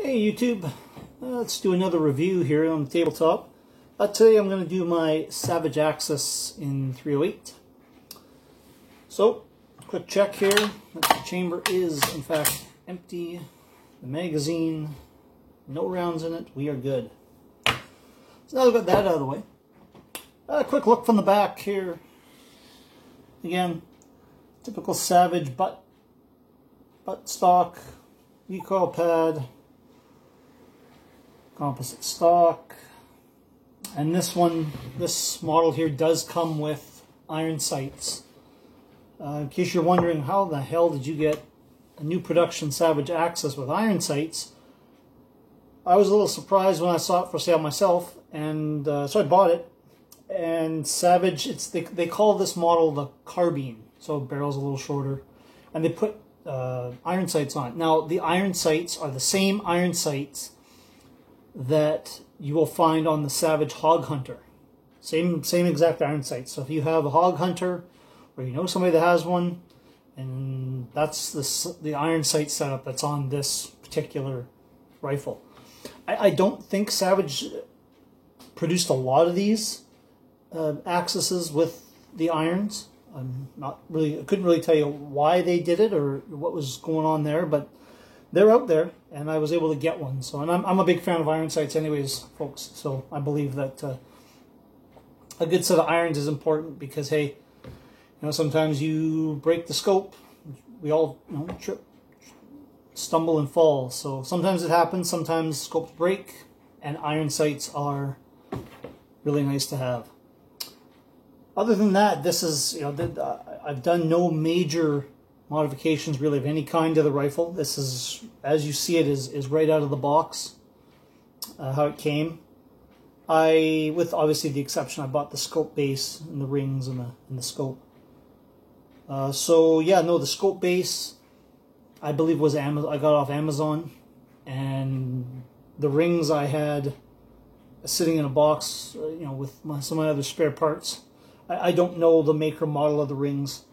Hey YouTube, let's do another review here on the tabletop. Today I'm going to do my Savage Axis in 308. So, quick check here that the chamber is in fact empty. The magazine, no rounds in it, we are good. So now I've got that out of the way. A quick look from the back here. Again, typical Savage butt stock, recoil pad, composite stock, and this model here does come with iron sights. In case you're wondering how the hell did you get a new production Savage Axis with iron sights, I was a little surprised when I saw it for sale myself, and so I bought it. And Savage, they call this model the carbine, so barrel's a little shorter, and they put iron sights on it. Now the iron sights are the same iron sights that you will find on the Savage Hog Hunter. Same exact iron sights. So if you have a Hog Hunter, or you know somebody that has one, and that's the iron sight setup that's on this particular rifle. I don't think Savage produced a lot of these Axises with the irons. I couldn't really tell you why they did it or what was going on there, but they're out there, and I was able to get one. So, and I'm a big fan of iron sights anyways, folks. So I believe that a good set of irons is important because, hey, sometimes you break the scope. We all trip, stumble, and fall. So sometimes it happens. Sometimes scopes break, and iron sights are really nice to have. Other than that, this is, I've done no major modifications really of any kind to the rifle. This is, as you see it, is right out of the box, how it came. With obviously the exception, I bought the scope base and the rings and the scope. So yeah, no, the scope base, I believe was I got off Amazon, and the rings I had sitting in a box, with some of my other spare parts. I don't know the maker model of the rings.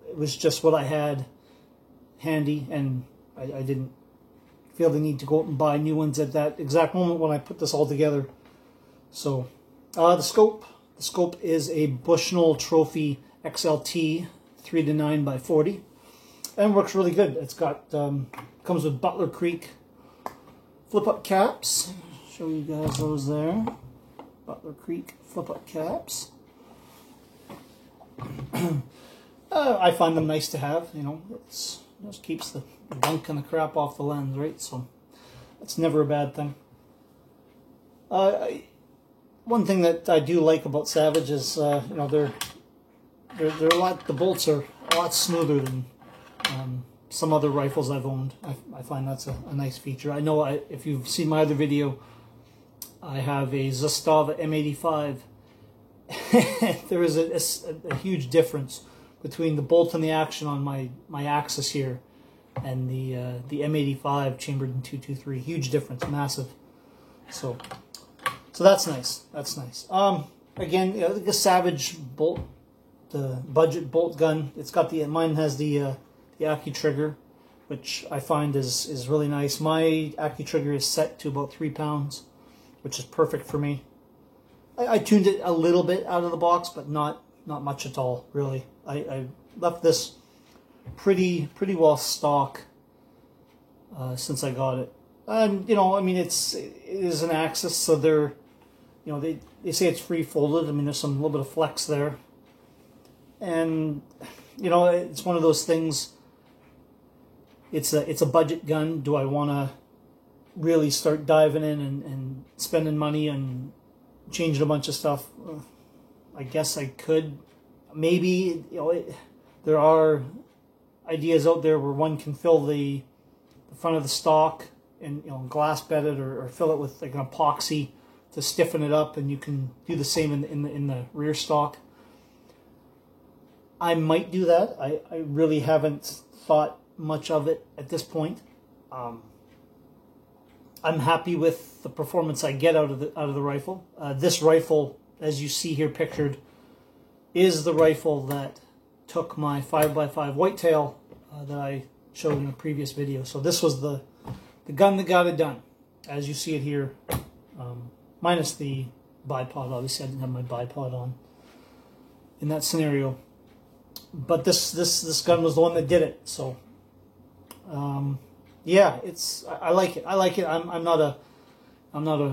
It was just what I had handy, and I didn't feel the need to go out and buy new ones at that exact moment when I put this all together. So, the scope is a Bushnell Trophy XLT 3-9x40, and works really good. It's got comes with Butler Creek flip-up caps. Show you guys those there. Butler Creek flip-up caps. I find them nice to have. It just keeps the gunk and the crap off the lens, right? So that's never a bad thing. One thing that I do like about Savage is they're the bolts are a lot smoother than some other rifles I've owned. I find that's a nice feature. I know if you've seen my other video, I have a Zastava M85. There is a huge difference between the bolt and the action on my Axis here and the M85 chambered in 223. Huge difference, massive. So that's nice. That's nice. Again, the Savage bolt, the budget bolt gun. It's got mine has the AccuTrigger, which I find is really nice. My AccuTrigger is set to about 3 pounds, which is perfect for me. I tuned it a little bit out of the box, but not much at all, really. I left this pretty well stock since I got it. And it is an Axis, so they say it's free folded. I mean, there's a little bit of flex there, and it's one of those things. It's a budget gun. Do I want to really start diving in and spending money and changing a bunch of stuff? I guess I could. Maybe there are ideas out there where one can fill the front of the stock and glass bed it or fill it with like an epoxy to stiffen it up, and you can do the same in the rear stock. I might do that. I really haven't thought much of it at this point. I'm happy with the performance I get out of the rifle. This rifle, as you see here pictured, is the rifle that took my 5x5 whitetail that I showed in a previous video. So this was the the gun that got it done, as you see it here, minus the bipod. Obviously, I didn't have my bipod on in that scenario, but this gun was the one that did it. So, yeah, I like it. I like it. I'm not a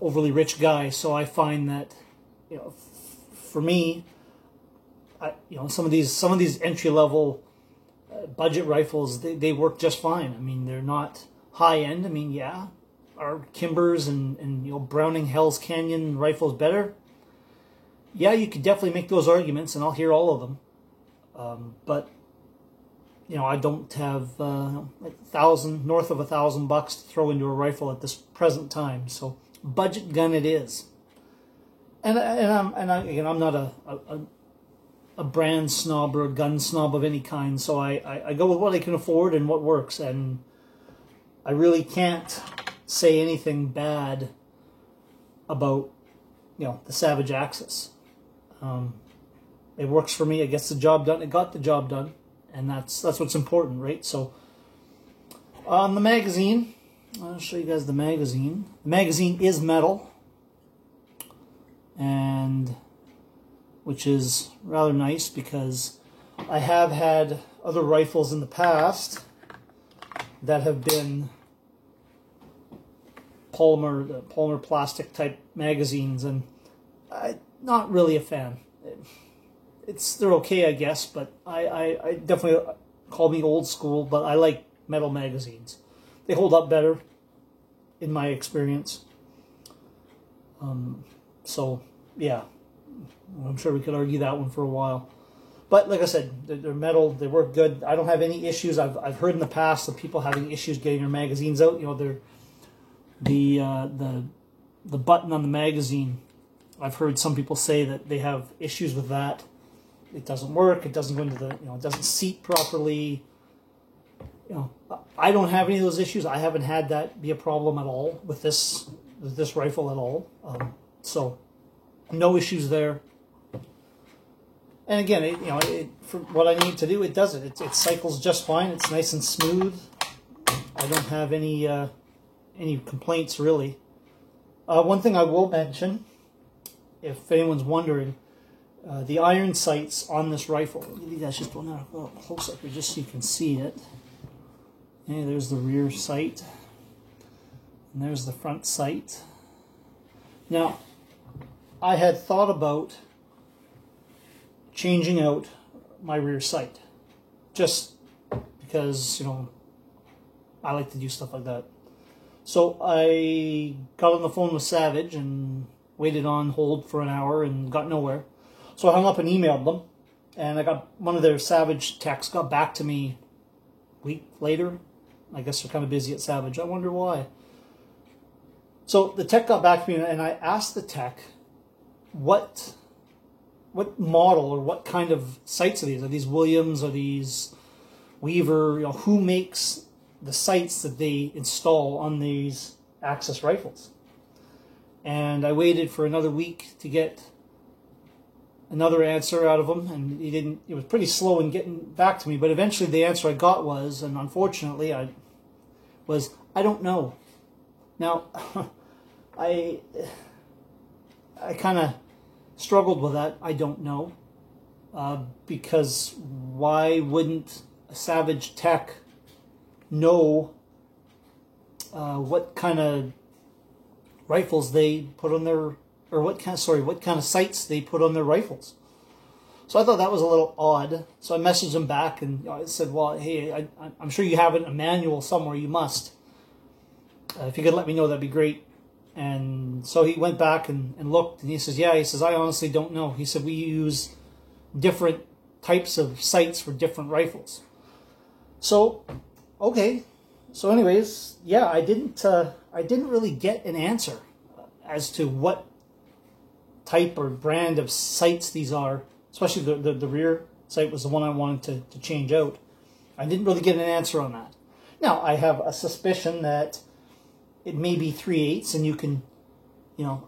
overly rich guy, so I find that, you know, for me, you know, some of these entry level budget rifles, they work just fine. I mean, they're not high end. I mean, yeah, are Kimbers and you know, Browning Hell's Canyon rifles better? Yeah, you could definitely make those arguments, and I'll hear all of them. But you know, I don't have like north of $1,000 to throw into a rifle at this present time. So budget gun it is. And I'm not a brand snob or a gun snob of any kind. So I go with what I can afford and what works. And I really can't say anything bad about, you know, the Savage Axis. It works for me. It gets the job done. It got the job done. And that's what's important, right? So, on the magazine, I'll show you guys the magazine. The magazine is metal, and which is rather nice because I have had other rifles in the past that have been polymer plastic type magazines, and I'm not really a fan. They're okay, I guess, but I definitely call me old school, but I like metal magazines. They hold up better, in my experience. So, yeah, I'm sure we could argue that one for a while. But like I said, they're metal, they work good. I don't have any issues. I've heard in the past of people having issues getting their magazines out. You know, the button on the magazine, I've heard some people say that they have issues with that. It doesn't work. It doesn't go into the, you know, it doesn't seat properly. You know, I don't have any of those issues. I haven't had that be a problem at all with this rifle at all. So no issues there. And again, for what I need to do, it does it. It cycles just fine. It's nice and smooth. I don't have any complaints really. One thing I will mention, if anyone's wondering. The iron sights on this rifle. I'll give you guys just one close up here just so you can see it. Okay, there's the rear sight. And there's the front sight. Now, I had thought about changing out my rear sight. Just because, you know, I like to do stuff like that. So I got on the phone with Savage and waited on hold for an hour and got nowhere. So I hung up and emailed them, and I got one of their Savage techs got back to me a week later. I guess they're kind of busy at Savage. I wonder why. So the tech got back to me, and I asked the tech what model or what kind of sights are these? Are these Williams? Are these Weaver? You know, who makes the sights that they install on these Axis rifles? And I waited for another week to get another answer out of him, and it was pretty slow in getting back to me, but eventually the answer I got was, and unfortunately I don't know. Now, I kind of struggled with that, I don't know, because why wouldn't a Savage tech know what kind of rifles they put on their, or what kind of sights they put on their rifles. So I thought that was a little odd. So I messaged him back and I said, well, hey, I'm sure you have it in a manual somewhere. You must. If you could let me know, that'd be great. And so he went back and looked, and he says, yeah, he says, I honestly don't know. He said, we use different types of sights for different rifles. So, okay. So anyways, yeah, I didn't really get an answer as to what type or brand of sights these are, especially the rear sight was the one I wanted to change out. I didn't really get an answer on that. Now, I have a suspicion that it may be 3/8, and you can,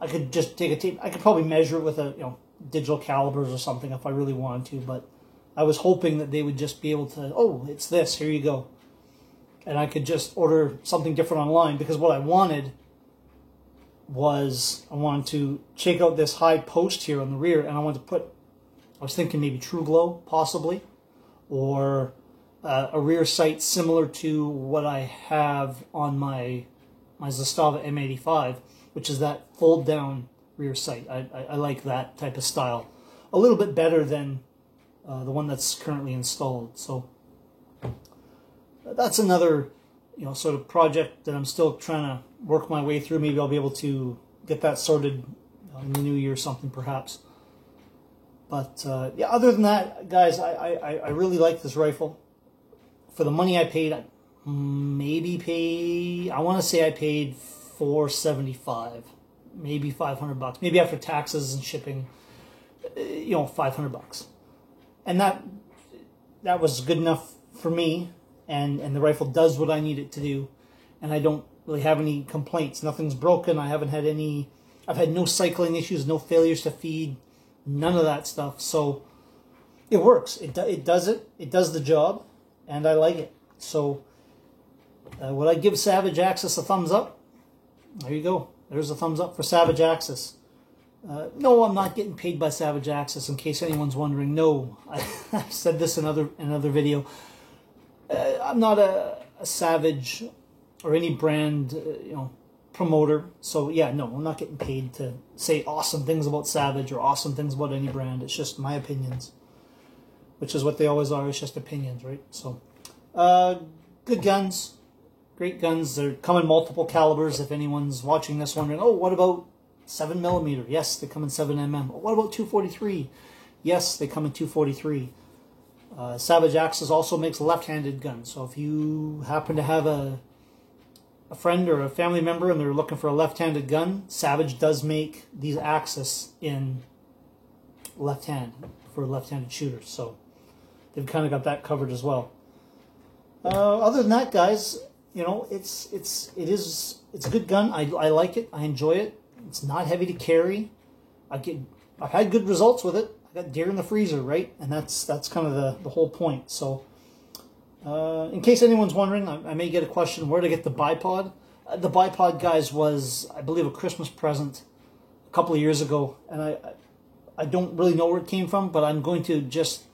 I could just take a tape. I could probably measure it with a, digital calibers or something if I really wanted to, but I was hoping that they would just be able to, oh, it's this, here you go. and I could just order something different online, because what I wanted was, I wanted to check out this high post here on the rear, and I wanted to put, I was thinking maybe True Glow, possibly, or a rear sight similar to what I have on my Zastava M85, which is that fold-down rear sight. I like that type of style a little bit better than the one that's currently installed. So that's another, sort of project that I'm still trying to work my way through. Maybe I'll be able to get that sorted in the new year or something, perhaps. But yeah, other than that, guys, I really like this rifle. For the money I paid, I want to say I paid $475, maybe $500, maybe after taxes and shipping, $500, and that was good enough for me. And the rifle does what I need it to do, and I don't really have any complaints. Nothing's broken. I haven't had any. I've had no cycling issues, no failures to feed, none of that stuff. So it works. It does it. It does the job, and I like it. So would I give Savage Axis a thumbs up? There you go. There's a thumbs up for Savage Axis. No, I'm not getting paid by Savage Axis, in case anyone's wondering. No, I've said this in another video. I'm not a Savage or any brand, promoter. So yeah, no, I'm not getting paid to say awesome things about Savage or awesome things about any brand. It's just my opinions, which is what they always are. It's just opinions, right? So, good guns, great guns. They come in multiple calibers. If anyone's watching this wondering, oh, what about 7mm? Yes, they come in 7mm. What about 243? Yes, they come in 243. Savage Axis also makes left-handed guns. So if you happen to have a friend or a family member and they're looking for a left-handed gun, Savage does make these Axis in left-hand for left-handed shooters. So they've kind of got that covered as well. Other than that, guys, it's a good gun. I like it. I enjoy it. It's not heavy to carry. I've had good results with it. I got deer in the freezer, right? And that's kind of the whole point. So, in case anyone's wondering, I may get a question where to get the bipod. The bipod, guys, was, I believe, a Christmas present a couple of years ago, and I don't really know where it came from, but I'm going to just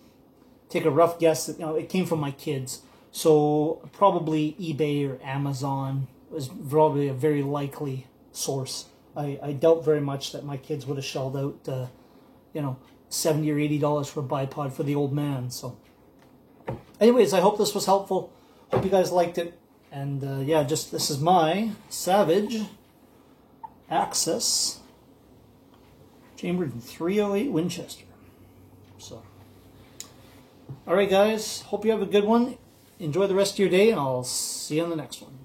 take a rough guess that it came from my kids. So probably eBay or Amazon was probably a very likely source. I doubt very much that my kids would have shelled out, $70 or $80 for a bipod for the old man. So, anyways, I hope this was helpful. Hope you guys liked it. And yeah, this is my Savage Axis chambered in .308 Winchester. So, all right, guys. Hope you have a good one. Enjoy the rest of your day, and I'll see you on the next one.